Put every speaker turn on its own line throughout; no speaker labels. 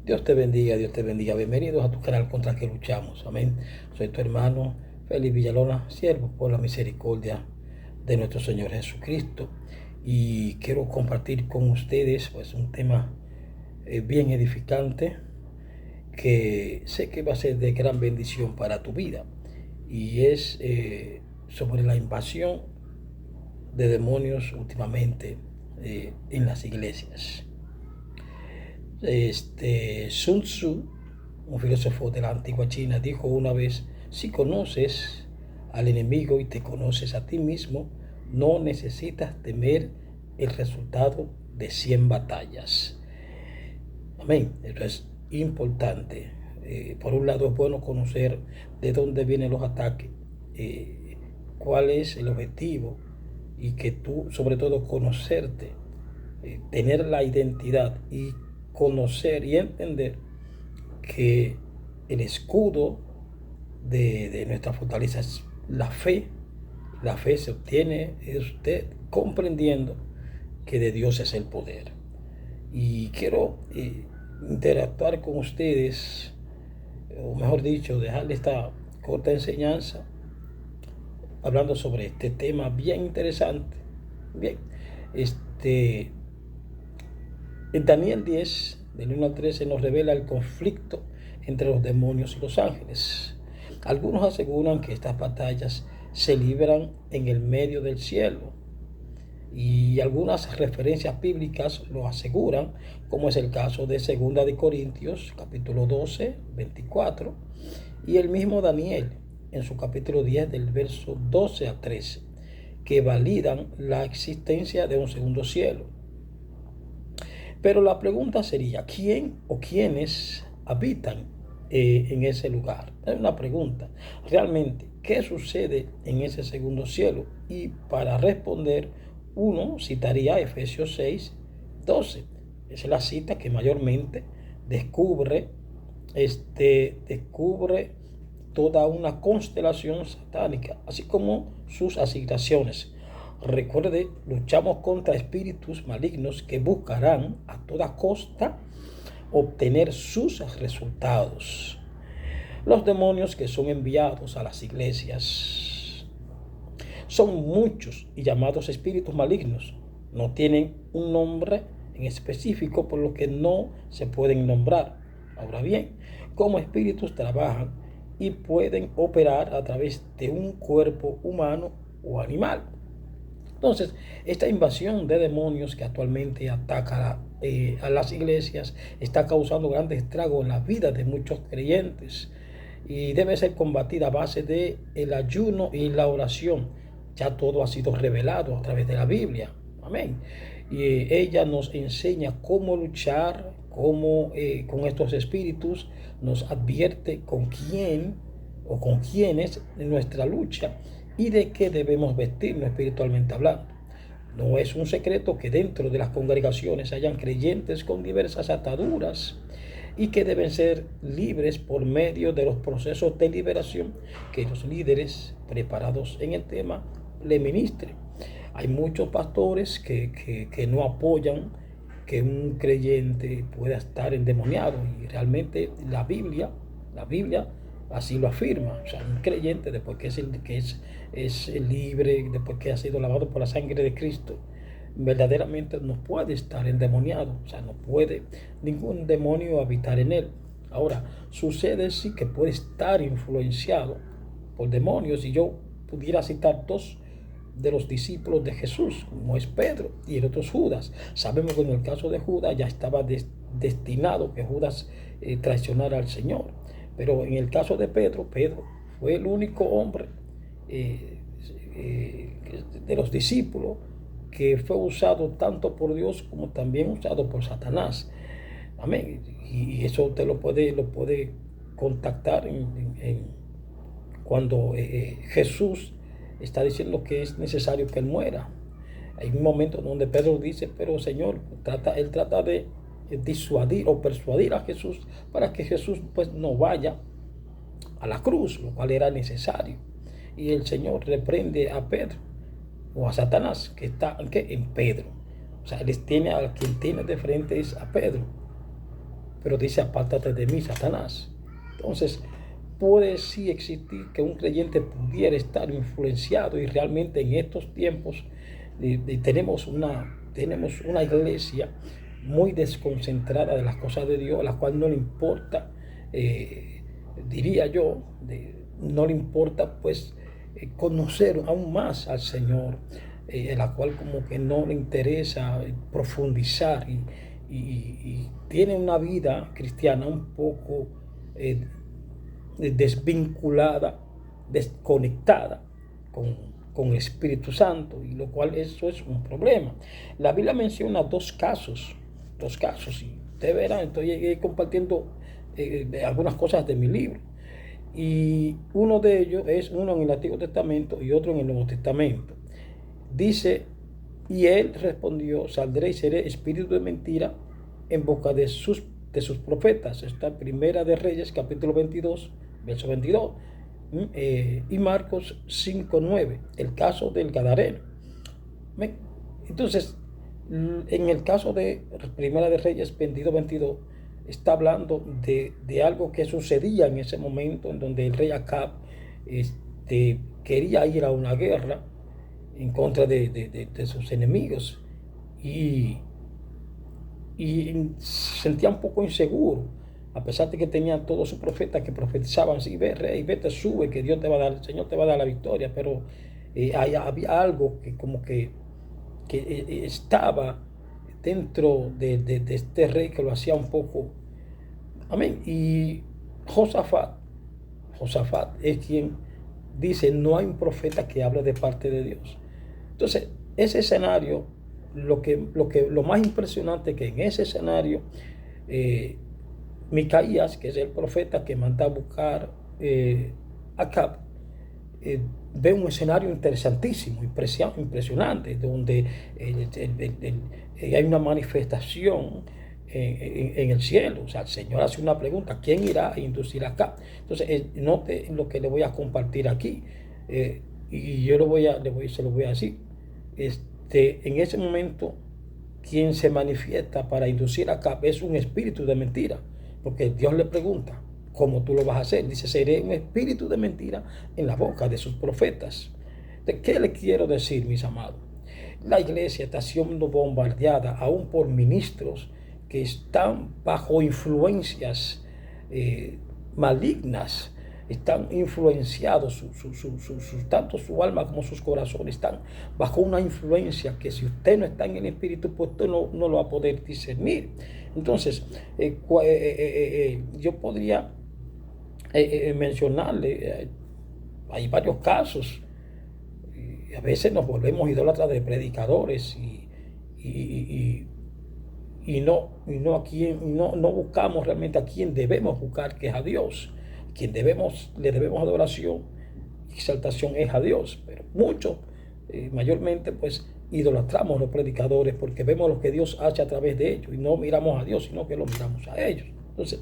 Dios te bendiga, Dios te bendiga. Bienvenidos a tu canal Contra el que Luchamos. Amén. Soy tu hermano Félix Villalona, siervo por la misericordia de nuestro Señor Jesucristo. Y quiero compartir con ustedes pues un tema bien edificante que sé que va a ser de gran bendición para tu vida. Y es sobre la invasión de demonios últimamente en las iglesias. Sun Tzu, un filósofo de la antigua China, dijo una vez: si conoces al enemigo y te conoces a ti mismo, no necesitas temer el resultado de 100 batallas. Amén. Esto es importante. Por un lado es bueno conocer de dónde vienen los ataques, cuál es el objetivo, y que tú, sobre todo, conocerte, tener la identidad y conocer y entender que el escudo de nuestra fortaleza es la fe. La fe se obtiene de usted comprendiendo que de Dios es el poder. Y quiero interactuar con ustedes, o mejor dicho, dejarle esta corta enseñanza hablando sobre este tema bien interesante. Bien, en Daniel 10, del 1 al 13, nos revela el conflicto entre los demonios y los ángeles. Algunos aseguran que estas batallas se libran en el medio del cielo, y algunas referencias bíblicas lo aseguran, como es el caso de 2 de Corintios, capítulo 12, 24, y el mismo Daniel, en su capítulo 10, del verso 12 a 13, que validan la existencia de un segundo cielo. Pero la pregunta sería: ¿quién o quiénes habitan en ese lugar? Es una pregunta. Realmente, ¿qué sucede en ese segundo cielo? Y para responder, uno citaría Efesios 6, 12. Esa es la cita que mayormente descubre toda una constelación satánica, así como sus asignaciones. Recuerde, luchamos contra espíritus malignos que buscarán a toda costa obtener sus resultados. Los demonios que son enviados a las iglesias son muchos y llamados espíritus malignos. No tienen un nombre en específico, por lo que no se pueden nombrar. Ahora bien, como espíritus trabajan y pueden operar a través de un cuerpo humano o animal. Entonces, esta invasión de demonios que actualmente ataca a las iglesias está causando grandes estragos en la vida de muchos creyentes, y debe ser combatida a base de el ayuno y la oración. Ya todo ha sido revelado a través de la Biblia. Amén. Y ella nos enseña cómo luchar con estos espíritus, nos advierte con quién o con quiénes en nuestra lucha y de qué debemos vestirnos espiritualmente hablando. No es un secreto que dentro de las congregaciones hayan creyentes con diversas ataduras y que deben ser libres por medio de los procesos de liberación que los líderes preparados en el tema le ministren. Hay muchos pastores que no apoyan que un creyente pueda estar endemoniado, y realmente la Biblia así lo afirma. O sea, un creyente, después que es libre, después que ha sido lavado por la sangre de Cristo, verdaderamente no puede estar endemoniado. O sea, no puede ningún demonio habitar en él. Ahora, sucede sí que puede estar influenciado por demonios, y yo pudiera citar dos de los discípulos de Jesús, como es Pedro y el otro es Judas. Sabemos que en el caso de Judas ya estaba destinado que Judas traicionara al Señor. Pero en el caso de Pedro fue el único hombre de los discípulos que fue usado tanto por Dios como también usado por Satanás. Amén. Y eso usted lo puede contactar cuando Jesús está diciendo que es necesario que él muera. Hay un momento donde Pedro dice: pero Señor, él trata de disuadir o persuadir a Jesús para que Jesús pues no vaya a la cruz, lo cual era necesario. Y el Señor reprende a Pedro o a Satanás, que está en Pedro. O sea, a quien tiene de frente es a Pedro. pero dice, apártate de mí, Satanás. Entonces, puede sí existir que un creyente pudiera estar influenciado, y realmente en estos tiempos tenemos una iglesia muy desconcentrada de las cosas de Dios, a la cual no le importa, diría yo, no le importa pues conocer aún más al Señor, a la cual como que no le interesa profundizar, y tiene una vida cristiana un poco desvinculada, desconectada con el Espíritu Santo, y lo cual eso es un problema. La Biblia menciona dos casos, y ustedes verán, estoy compartiendo algunas cosas de mi libro, y uno de ellos es uno en el Antiguo Testamento y otro en el Nuevo Testamento. Dice, y él respondió, saldré y seré espíritu de mentira en boca de sus profetas. Está en Primera de Reyes, capítulo 22, verso 22. Y Marcos 5:9, el caso del Gadareno. Entonces, en el caso de Primera de Reyes 22:22, está hablando de algo que sucedía en ese momento, en donde el rey Acab quería ir a una guerra en contra de sus enemigos, y sentía un poco inseguro, a pesar de que tenía todos sus profetas que profetizaban, sí, ve rey, vete, sube, que Dios te va a dar, el Señor te va a dar la victoria, pero había algo que como que estaba dentro de este rey que lo hacía un poco, amén. Y Josafat es quien dice, no hay un profeta que hable de parte de Dios. Entonces, ese escenario, lo más impresionante es que en ese escenario, Micaías, que es el profeta que manda a buscar a Acab, ve un escenario interesantísimo, impresionante, donde hay una manifestación en el cielo. O sea, el Señor hace una pregunta: ¿quién irá a inducir acá? Entonces, note lo que le voy a compartir aquí, y yo se lo voy a decir. En ese momento, quien se manifiesta para inducir acá es un espíritu de mentira, porque Dios le pregunta, ¿cómo tú lo vas a hacer? Dice, seré un espíritu de mentira en la boca de sus profetas. ¿De qué le quiero decir, mis amados? La iglesia está siendo bombardeada aún por ministros que están bajo influencias malignas, están influenciados, tanto su alma como sus corazones están bajo una influencia que, si usted no está en el Espíritu, pues usted no lo va a poder discernir. Entonces, yo podría mencionarle, hay varios casos, y a veces nos volvemos idólatras de predicadores, y no buscamos realmente a quien debemos buscar, que es a Dios. Quien le debemos adoración y exaltación es a Dios. Pero muchos, mayormente, pues idolatramos a los predicadores porque vemos lo que Dios hace a través de ellos, y no miramos a Dios, sino que lo miramos a ellos. Entonces,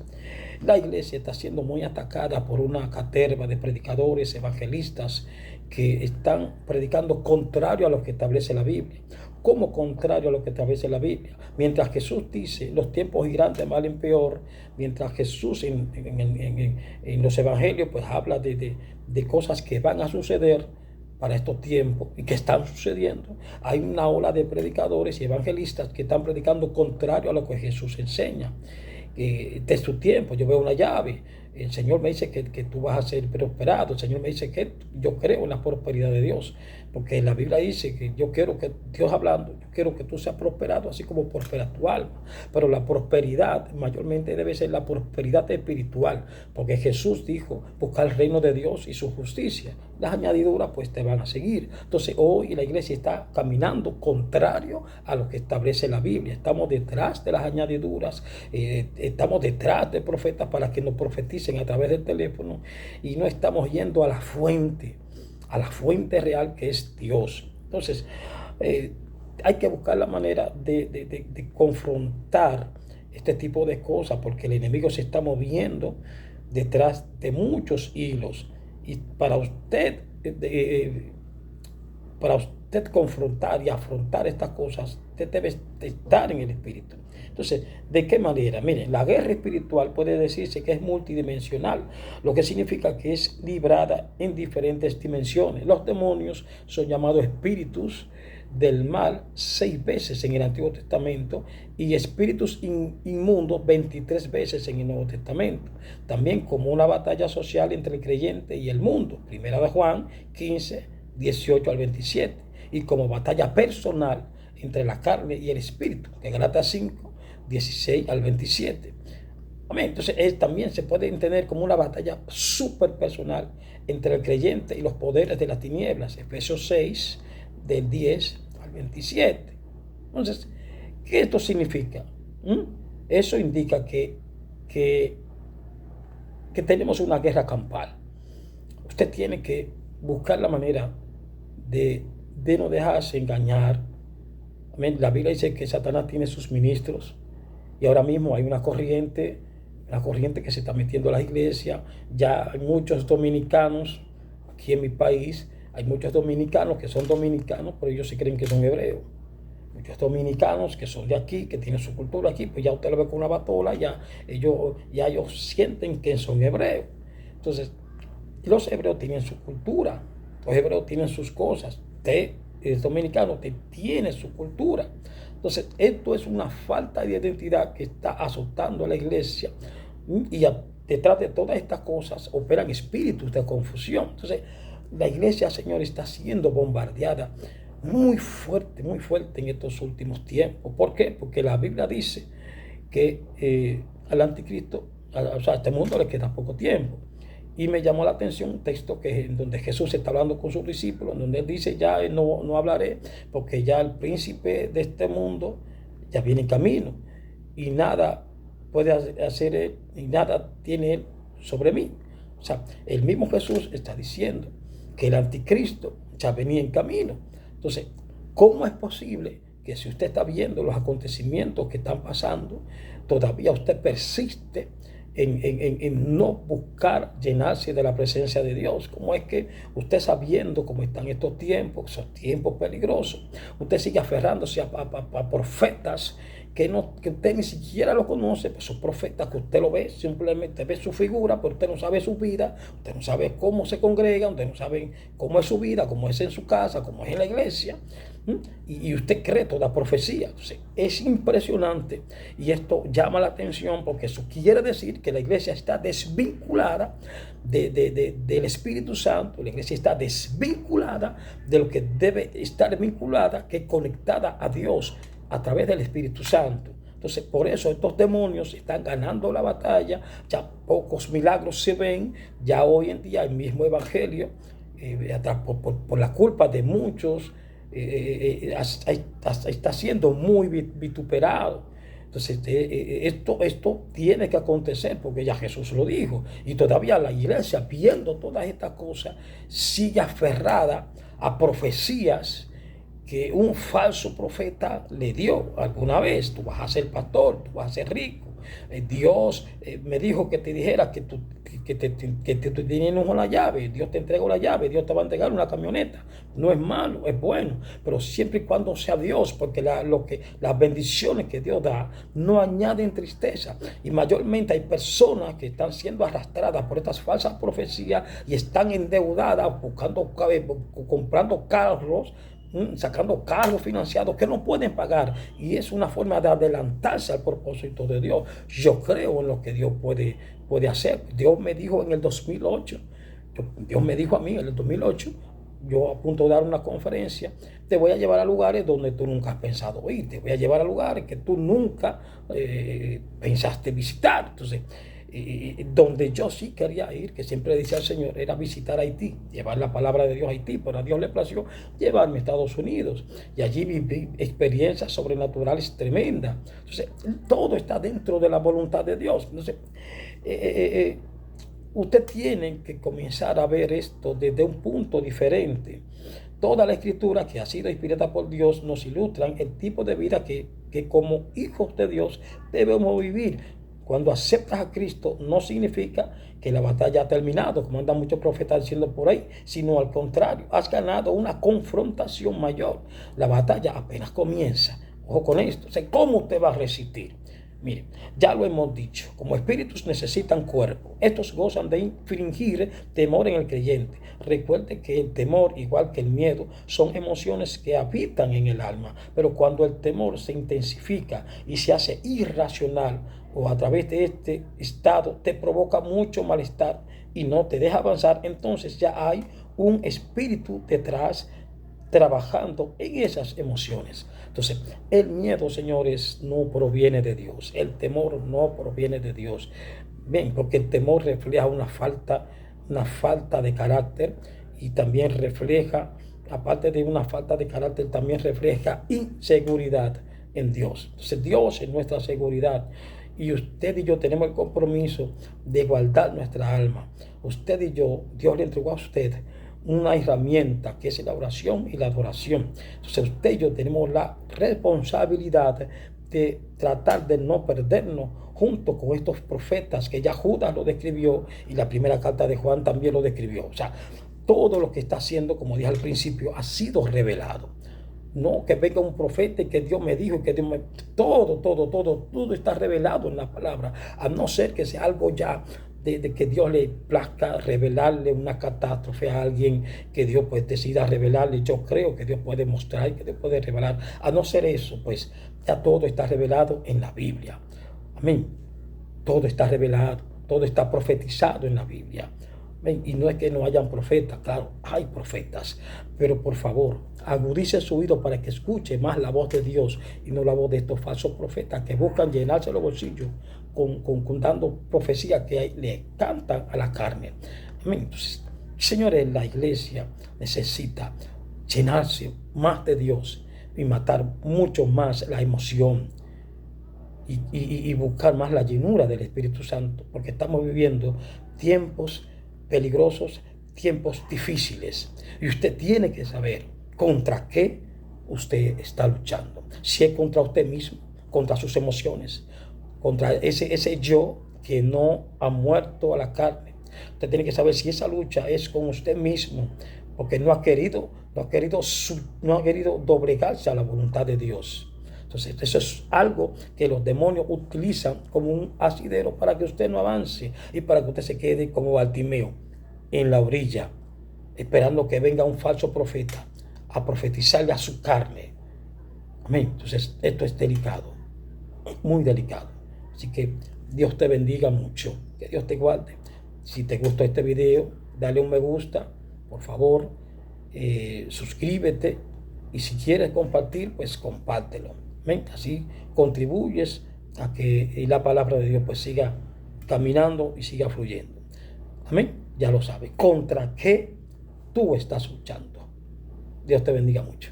la iglesia está siendo muy atacada por una caterva de predicadores, evangelistas, que están predicando contrario a lo que establece la Biblia. ¿Cómo contrario a lo que establece la Biblia? Mientras Jesús dice, los tiempos irán de mal en peor, mientras Jesús en los evangelios pues habla de cosas que van a suceder para estos tiempos y que están sucediendo, hay una ola de predicadores y evangelistas que están predicando contrario a lo que Jesús enseña. De su tiempo, yo veo una llave, el Señor me dice que tú vas a ser prosperado, el Señor me dice que yo creo en la prosperidad de Dios, porque la Biblia dice que yo quiero que, Dios hablando, yo quiero que tú seas prosperado así como prospera tu alma. Pero la prosperidad mayormente debe ser la prosperidad espiritual, porque Jesús dijo, buscar el reino de Dios y su justicia, las añadiduras pues te van a seguir. Entonces hoy la iglesia está caminando contrario a lo que establece la Biblia. Estamos detrás de las añadiduras, estamos detrás de profetas para que nos profeticen a través del teléfono, y no estamos yendo a la fuente real, que es Dios. Entonces, hay que buscar la manera de confrontar este tipo de cosas, porque el enemigo se está moviendo detrás de muchos hilos, y para usted confrontar y afrontar estas cosas, usted debe estar en el espíritu. Entonces, ¿de qué manera? Miren, la guerra espiritual puede decirse que es multidimensional, lo que significa que es librada en diferentes dimensiones. Los demonios son llamados espíritus del mal 6 veces en el Antiguo Testamento y espíritus inmundos 23 veces en el Nuevo Testamento. También como una batalla social entre el creyente y el mundo. Primera de Juan 15, 18 al 27. Y como batalla personal entre la carne y el espíritu, que Gálatas 5, 16 al 27. Amén. Entonces también se puede entender como una batalla súper personal entre el creyente y los poderes de las tinieblas. Efesios 6, del 10 al 27. Entonces, ¿qué esto significa? Eso indica que tenemos una guerra campal. Usted tiene que buscar la manera de no dejarse engañar. Amén. La Biblia dice que Satanás tiene sus ministros y ahora mismo hay una corriente que se está metiendo a la iglesia. Ya hay muchos dominicanos aquí en mi país. Hay muchos dominicanos que son dominicanos, pero ellos sí creen que son hebreos. Muchos dominicanos que son de aquí, que tienen su cultura aquí, pues ya usted lo ve con una batola, ya ellos sienten que son hebreos. Entonces, los hebreos tienen su cultura, los hebreos tienen sus cosas. Usted es dominicano, usted tiene su cultura. Entonces, esto es una falta de identidad que está azotando a la iglesia y detrás de todas estas cosas operan espíritus de confusión. Entonces, la iglesia, Señor, está siendo bombardeada muy fuerte en estos últimos tiempos. ¿Por qué? Porque la Biblia dice que al anticristo, o sea, a este mundo le queda poco tiempo. Y me llamó la atención un texto en donde Jesús está hablando con sus discípulos, en donde él dice, ya no hablaré, porque ya el príncipe de este mundo ya viene en camino, y nada puede hacer él, y nada tiene él sobre mí. O sea, el mismo Jesús está diciendo que el anticristo ya venía en camino. Entonces, ¿cómo es posible que si usted está viendo los acontecimientos que están pasando, todavía usted persiste en no buscar llenarse de la presencia de Dios? ¿Cómo es que usted, sabiendo cómo están estos tiempos, esos tiempos peligrosos, usted sigue aferrándose a profetas que usted ni siquiera lo conoce? Pues son profetas que usted lo ve, simplemente ve su figura, pero usted no sabe su vida, usted no sabe cómo se congrega, usted no sabe cómo es su vida, cómo es en su casa, cómo es en la iglesia, y usted cree toda profecía. Entonces, es impresionante, y esto llama la atención porque eso quiere decir que la iglesia está desvinculada del Espíritu Santo. La iglesia está desvinculada de lo que debe estar vinculada, que es conectada a Dios a través del Espíritu Santo. Entonces, por eso estos demonios están ganando la batalla. Ya pocos milagros se ven. Ya hoy en día el mismo evangelio, por la culpa de muchos, está siendo muy vituperado. Entonces, esto tiene que acontecer porque ya Jesús lo dijo. Y todavía la iglesia, viendo todas estas cosas, sigue aferrada a profecías que un falso profeta le dio alguna vez. Tú vas a ser pastor, tú vas a ser rico. Dios me dijo que te dijera que tú tienes una llave. Dios te entregó la llave, Dios te va a entregar una camioneta. No es malo, es bueno, pero siempre y cuando sea Dios, porque las bendiciones que Dios da no añaden tristeza. Y mayormente hay personas que están siendo arrastradas por estas falsas profecías y están endeudadas, comprando carros, sacando cargos financiados que no pueden pagar, y es una forma de adelantarse al propósito de Dios. Yo creo en lo que Dios puede hacer. Dios me dijo en el 2008, Dios me dijo a mí en el 2008, yo a punto de dar una conferencia: te voy a llevar a lugares donde tú nunca has pensado ir, te voy a llevar a lugares que tú nunca pensaste visitar. Entonces, donde yo sí quería ir, que siempre decía el Señor, era visitar Haití, llevar la palabra de Dios a Haití, pero a Dios le plació llevarme a Estados Unidos, y allí viví experiencias sobrenaturales tremendas. Entonces, todo está dentro de la voluntad de Dios. Entonces, usted tiene que comenzar a ver esto desde un punto diferente. Toda la escritura que ha sido inspirada por Dios nos ilustran el tipo de vida que como hijos de Dios debemos vivir. Cuando aceptas a Cristo, no significa que la batalla ha terminado, como andan muchos profetas diciendo por ahí, sino al contrario, has ganado una confrontación mayor. La batalla apenas comienza. Ojo con esto. O sea, ¿cómo usted va a resistir? Mire, ya lo hemos dicho, como espíritus necesitan cuerpo. Estos gozan de infringir temor en el creyente. Recuerde que el temor, igual que el miedo, son emociones que habitan en el alma. Pero cuando el temor se intensifica y se hace irracional o a través de este estado, te provoca mucho malestar y no te deja avanzar, entonces ya hay un espíritu detrás trabajando en esas emociones. Entonces, el miedo, señores, no proviene de Dios. El temor no proviene de Dios. Ven, porque el temor refleja una falta de carácter y también refleja, aparte de una falta de carácter, también refleja inseguridad en Dios. Entonces, Dios es nuestra seguridad. Y usted y yo tenemos el compromiso de guardar nuestra alma. Usted y yo, Dios le entregó a usted una herramienta que es la oración y la adoración. Entonces usted y yo tenemos la responsabilidad de tratar de no perdernos junto con estos profetas que ya Judas lo describió y la primera carta de Juan también lo describió. O sea, todo lo que está haciendo, como dije al principio, ha sido revelado. No que venga un profeta y que Dios me dijo, que Dios me... Todo está revelado en la palabra. A no ser que sea algo ya de que Dios le plazca revelarle una catástrofe a alguien, que Dios pues decida revelarle. Yo creo que Dios puede mostrar y que Dios puede revelar. A no ser eso, pues ya todo está revelado en la Biblia. Amén. Todo está revelado, todo está profetizado en la Biblia. Y no es que no hayan profetas, claro, hay profetas, pero por favor, agudice su oído para que escuche más la voz de Dios y no la voz de estos falsos profetas que buscan llenarse los bolsillos con dando profecías que le cantan a la carne. Amén. Entonces, señores, la iglesia necesita llenarse más de Dios y matar mucho más la emoción y buscar más la llenura del Espíritu Santo, porque estamos viviendo tiempos peligrosos, tiempos difíciles. Y usted tiene que saber contra qué usted está luchando. Si es contra usted mismo, contra sus emociones, contra ese yo que no ha muerto a la carne. Usted tiene que saber si esa lucha es con usted mismo, porque no ha querido doblegarse a la voluntad de Dios. Entonces, eso es algo que los demonios utilizan como un asidero para que usted no avance y para que usted se quede como Bartimeo en la orilla, esperando que venga un falso profeta a profetizarle a su carne. Amén. Entonces, esto es delicado, muy delicado. Así que Dios te bendiga mucho, que Dios te guarde. Si te gustó este video, dale un me gusta, por favor, suscríbete y si quieres compartir, pues compártelo. Amén. Así contribuyes a que la palabra de Dios pues siga caminando y siga fluyendo. Amén. Ya lo sabes. ¿Contra qué tú estás luchando? Dios te bendiga mucho.